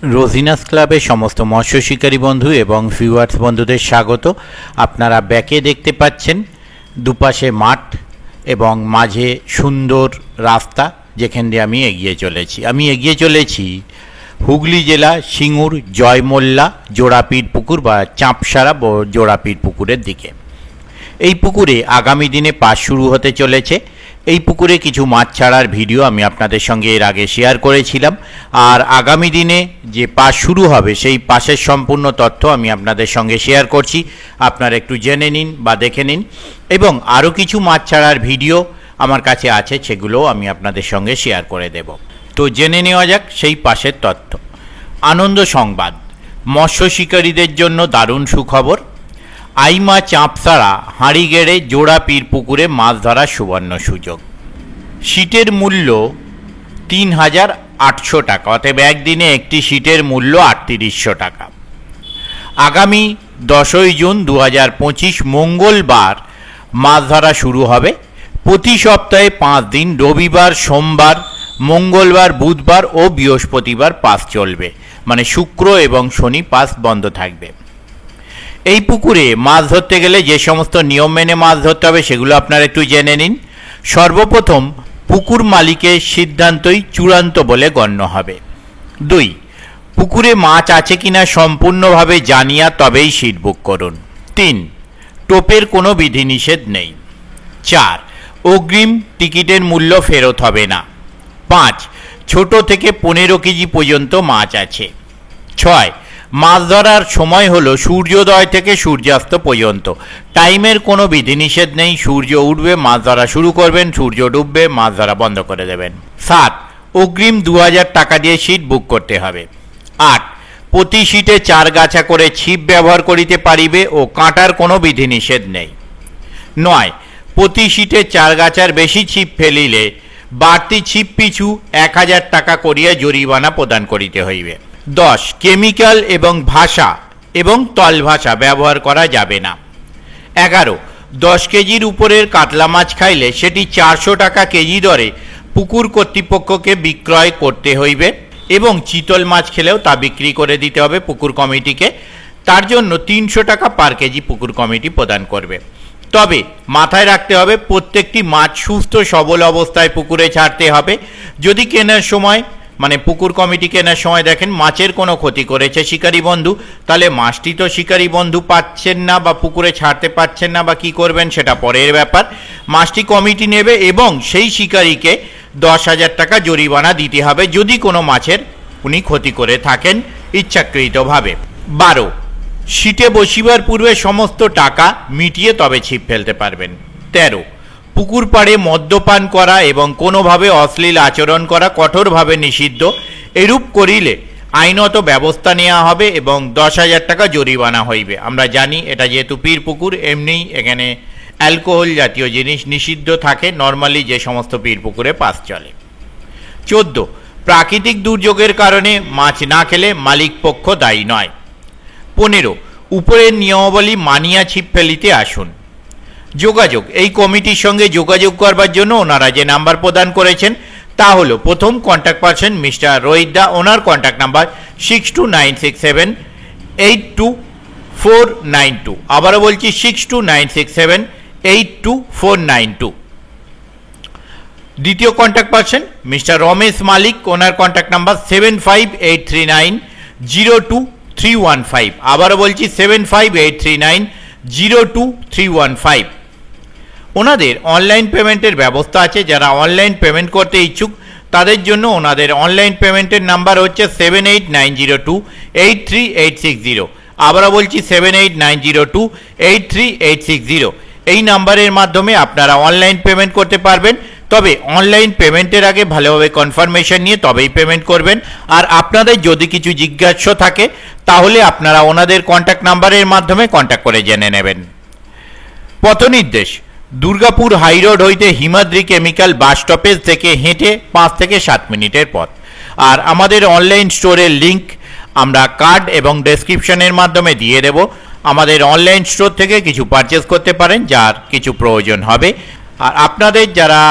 রোজিনাস ক্লাবের সমস্ত মৎস্য শিকারী বন্ধু এবং ভিউয়ার্স বন্ধুদের স্বাগত। আপনারা ব্যাকে দেখতে পাচ্ছেন দুপাশে মাঠ এবং মাঝে সুন্দর রাস্তা, যেখান দিয়ে আমি এগিয়ে চলেছি হুগলি জেলা সিঙ্গুর জয়মোল্লা জোড়াপীর পুকুর বা চাঁপসারা জোড়াপীর পুকুরের দিকে। এই পুকুরে আগামী দিনে পাস শুরু হতে চলেছে। এই পুকুরে কিছু মাছ ছাড়ার ভিডিও আমি আপনাদের সঙ্গে এর আগে শেয়ার করেছিলাম, আর আগামী দিনে যে পাস শুরু হবে সেই পাসের সম্পূর্ণ তথ্য আমি আপনাদের সঙ্গে শেয়ার করছি। আপনারা একটু জেনে নিন বা দেখে নিন, এবং আরও কিছু মাছ ছাড়ার ভিডিও আমার কাছে আছে, সেগুলোও আমি আপনাদের সঙ্গে শেয়ার করে দেব। তো জেনে নেওয়া যাক সেই পাসের তথ্য। আনন্দ সংবাদ, মৎস্য শিকারীদের জন্য দারুণ সুখবর। আইমা চাঁপসারা হাঁড়িগেড়ে জোড়াপীর পুকুরে মাছ ধরার সুবর্ণ সুযোগ। সিটের মূল্য ৩,৮০০ টাকা, অতএব একদিনে একটি সিটের মূল্য ৩৮০০ টাকা। আগামী ১০ই জুন ২০২৫ মঙ্গলবার মাছ ধরা শুরু হবে। প্রতি সপ্তাহে ৫ দিন, রবিবার, সোমবার, মঙ্গলবার, বুধবার ও বৃহস্পতিবার পাস চলবে, মানে শুক্র এবং শনি পাস বন্ধ থাকবে। এই পুকুরে মাছ ধরতে গেলে যে সমস্ত নিয়ম মেনে মাছ ধরতে হবে সেগুলো আপনারা একটু জেনে নিন। সর্বপ্রথম পুকুর মালিকের সিদ্ধান্তই চূড়ান্ত বলে গণ্য হবে। ২. পুকুরে মাছ আছে কিনা সম্পূর্ণভাবে জানিয়া তবেই সিট বুক করুন। ৩. টোপের কোনো বিধিনিষেধ নেই। ৪. অগ্রিম টিকিটের মূল্য ফেরত হবে না। ৫. ছোট থেকে ১৫ কেজি পর্যন্ত মাছ আছে। ৬. মাছ ধরার সময় হলো সূর্যোদয় থেকে সূর্যাস্ত পর্যন্ত। টাইমের কোনো বিধিনিষেধ নেই। সূর্য উঠবে মাছ ধরা শুরু করবেন, সূর্য ডুববে মাছ ধরা বন্ধ করে দেবেন। ৭. অগ্রিম ২,০০০ টাকা দিয়ে সিট বুক করতে হবে। ৮. প্রতি সিটে ৪ গাছা করে ছিপ ব্যবহার করিতে পারিবে ও কাঁটার কোনো বিধিনিষেধ নেই। ৯. প্রতি সিটে ৪ গাছার বেশি ছিপ ফেলিলে বাড়তি ছিপ পিছু ১,০০০ টাকা করিয়া জরিমানা প্রদান করিতে হইবে। ১০. কেমিক্যাল এবং ভাষা এবং তল ভাষা ব্যবহার করা যাবে না। ১১. ১০ কেজির উপরের কাতলা মাছ খাইলে সেটি ৪০০ টাকা কেজি দরে পুকুর কর্তৃপক্ষকে বিক্রয় করতে হইবে, এবং চিতল মাছ খেলেও তা বিক্রি করে দিতে হবে পুকুর কমিটিকে। তার জন্য ৩০০ টাকা পার কেজি পুকুর কমিটি প্রদান করবে। তবে মাথায় রাখতে হবে প্রত্যেকটি মাছ সুস্থ সবল অবস্থায় পুকুরে ছাড়তে হবে। যদি কেনার সময় মানে পুকুর কমিটি কেনার সময় দেখেন মাছের কোনো ক্ষতি করেছে শিকারী বন্ধু, তাহলে মাছটি তো শিকারী বন্ধু পাচ্ছেন না বা পুকুরে ছাড়তে পারছেন না, বা কি করবেন সেটা পরের ব্যাপার। মাছটি কমিটি নেবে এবং সেই শিকারীকে ১০,০০০ টাকা জরিমানা দিতে হবে যদি কোনো মাছের উনি ক্ষতি করে থাকেন ইচ্ছাকৃতভাবে। ১২. সিটে বসিবার পূর্বে সমস্ত টাকা মিটিয়ে তবে ছিপ ফেলতে পারবেন। ১৩. পুকুর পাড়ে মদ্যপান করা এবং কোনোভাবে অশ্লীল আচরণ করা কঠোরভাবে নিষিদ্ধ। এরূপ করিলে আইনত ব্যবস্থা নেওয়া হবে এবং ১০,০০০ টাকা জরিমানা হইবে। আমরা জানি এটা যেহেতু পীর পুকুর, এমনি এখানে অ্যালকোহল জাতীয় জিনিস নিষিদ্ধ থাকে নর্মালি যে সমস্ত পীর পুকুরে পাস চলে। ১৪. প্রাকৃতিক দুর্যোগের কারণে মাছ না খেলে মালিক পক্ষ দায়ী নয়। ১৫. উপরের নিয়মাবলী মানিয়া ছিপ ফেলিতে আসুন। যোগাযোগ, এই কমিটির সঙ্গে যোগাযোগ করবার জন্য ওনারা যে নাম্বার প্রদান করেছেন তা হলো, প্রথম কন্ট্যাক্ট পারসন মিস্টার রোহিত দা, ওনার কন্ট্যাক্ট নাম্বার 6296782492। আবারও বলছি 6296782492। দ্বিতীয় কন্ট্যাক্ট পারসন মিস্টার রমেশ মালিক, ওনার কন্ট্যাক্ট নাম্বার 7583902315। আবারও বলছি 7583902315। ওনাদের অনলাইন পেমেন্টের ব্যবস্থা আছে। যারা অনলাইন পেমেন্ট করতে ইচ্ছুক তাদের জন্য ওনাদের অনলাইন পেমেন্টের নাম্বার হচ্ছে 7890283860। আবারও বলছি 7890283860। এই নাম্বারের মাধ্যমে আপনারা অনলাইন পেমেন্ট করতে পারবেন। তবে অনলাইন পেমেন্টের আগে ভালোভাবে কনফার্মেশন নিয়ে তবেই পেমেন্ট করবেন। আর আপনাদের যদি কিছু জিজ্ঞাসা থাকে তাহলে আপনারা ওনাদের কন্ট্যাক্ট নাম্বারের মাধ্যমে কন্ট্যাক্ট করে জেনে নেবেন। পথনির্দেশ, দুর্গাপুর হাইরোড হইতে হিমাদ্রি কেমিক্যাল বাস স্টপেজ থেকে হেঁটে ৫ থেকে ৭ মিনিটের পথ। আর আমাদের অনলাইন স্টোরের লিঙ্ক আমরা কার্ড এবং ডেসক্রিপশনের মাধ্যমে দিয়ে দেব। আমাদের অনলাইন স্টোর থেকে কিছু পারচেস করতে পারেন যার কিছু প্রয়োজন হবে। আর আপনাদের যারা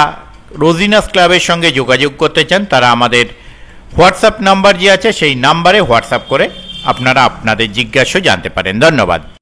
রোজিনাস ক্লাবের সঙ্গে যোগাযোগ করতে চান তারা আমাদের হোয়াটসঅ্যাপ নাম্বার যে আছে সেই নাম্বারে হোয়াটসঅ্যাপ করে আপনারা আপনাদের জিজ্ঞাসা জানতে পারেন। ধন্যবাদ।